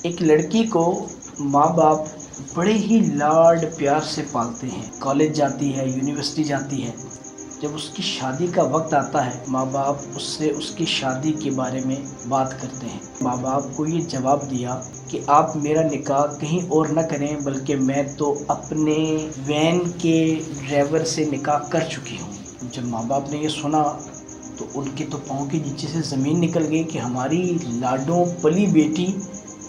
ایک لڑکی کو ماں باپ بڑے ہی لاڈ پیار سے پالتے ہیں، کالج جاتی ہے، یونیورسٹی جاتی ہے۔ جب اس کی شادی کا وقت آتا ہے، ماں باپ اس سے اس کی شادی کے بارے میں بات کرتے ہیں۔ ماں باپ کو یہ جواب دیا کہ آپ میرا نکاح کہیں اور نہ کریں، بلکہ میں تو اپنے وین کے ڈرائیور سے نکاح کر چکی ہوں۔ جب ماں باپ نے یہ سنا تو ان کے تو پاؤں کے نیچے سے زمین نکل گئی کہ ہماری لاڈوں پلی بیٹی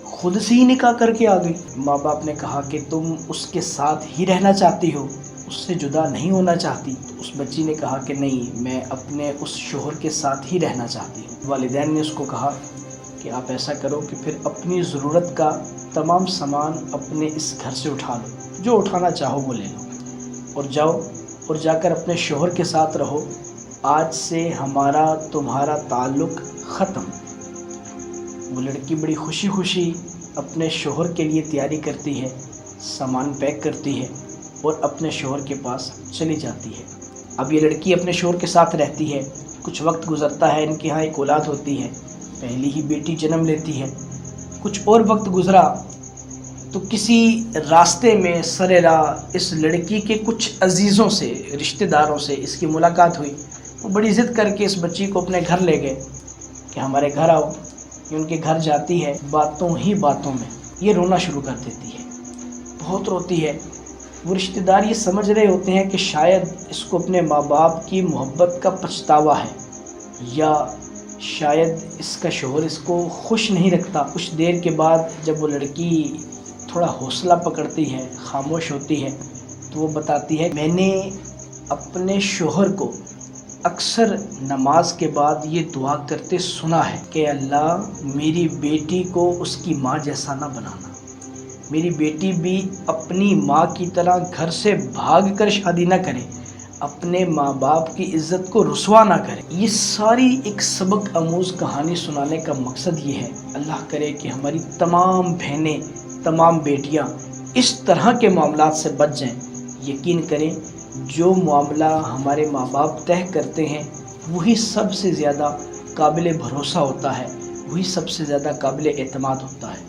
خود سے ہی نکاح کر کے آ گئی۔ ماں باپ نے کہا کہ تم اس کے ساتھ ہی رہنا چاہتی ہو، اس سے جدا نہیں ہونا چاہتی؟ اس بچی نے کہا کہ نہیں، میں اپنے اس شوہر کے ساتھ ہی رہنا چاہتی ہوں۔ والدین نے اس کو کہا کہ آپ ایسا کرو کہ پھر اپنی ضرورت کا تمام سامان اپنے اس گھر سے اٹھا لو، جو اٹھانا چاہو وہ لے لو، اور جاؤ اور جا کر اپنے شوہر کے ساتھ رہو۔ آج سے ہمارا تمہارا تعلق ختم۔ وہ لڑکی بڑی خوشی خوشی اپنے شوہر کے لیے تیاری کرتی ہے، سامان پیک کرتی ہے اور اپنے شوہر کے پاس چلی جاتی ہے۔ اب یہ لڑکی اپنے شوہر کے ساتھ رہتی ہے، کچھ وقت گزرتا ہے، ان کے ہاں ایک اولاد ہوتی ہے، پہلی ہی بیٹی جنم لیتی ہے۔ کچھ اور وقت گزرا تو کسی راستے میں سر راہ اس لڑکی کے کچھ عزیزوں سے، رشتہ داروں سے اس کی ملاقات ہوئی۔ وہ بڑی ضد کر کے اس بچی کو اپنے گھر لے گئے کہ ہمارے گھر آؤ۔ یہ ان کے گھر جاتی ہے، باتوں ہی باتوں میں یہ رونا شروع کر دیتی ہے، بہت روتی ہے۔ وہ رشتہ دار یہ سمجھ رہے ہوتے ہیں کہ شاید اس کو اپنے ماں باپ کی محبت کا پچھتاوا ہے، یا شاید اس کا شوہر اس کو خوش نہیں رکھتا۔ کچھ دیر کے بعد جب وہ لڑکی تھوڑا حوصلہ پکڑتی ہے، خاموش ہوتی ہے، تو وہ بتاتی ہے، میں نے اپنے شوہر کو اکثر نماز کے بعد یہ دعا کرتے سنا ہے کہ اللہ میری بیٹی کو اس کی ماں جیسا نہ بنانا، میری بیٹی بھی اپنی ماں کی طرح گھر سے بھاگ کر شادی نہ کرے، اپنے ماں باپ کی عزت کو رسوا نہ کرے۔ یہ ساری ایک سبق آموز کہانی سنانے کا مقصد یہ ہے۔ اللہ کرے کہ ہماری تمام بہنیں، تمام بیٹیاں اس طرح کے معاملات سے بچ جائیں۔ یقین کریں، جو معاملہ ہمارے ماں باپ طے کرتے ہیں وہی سب سے زیادہ قابل بھروسہ ہوتا ہے، وہی سب سے زیادہ قابل اعتماد ہوتا ہے۔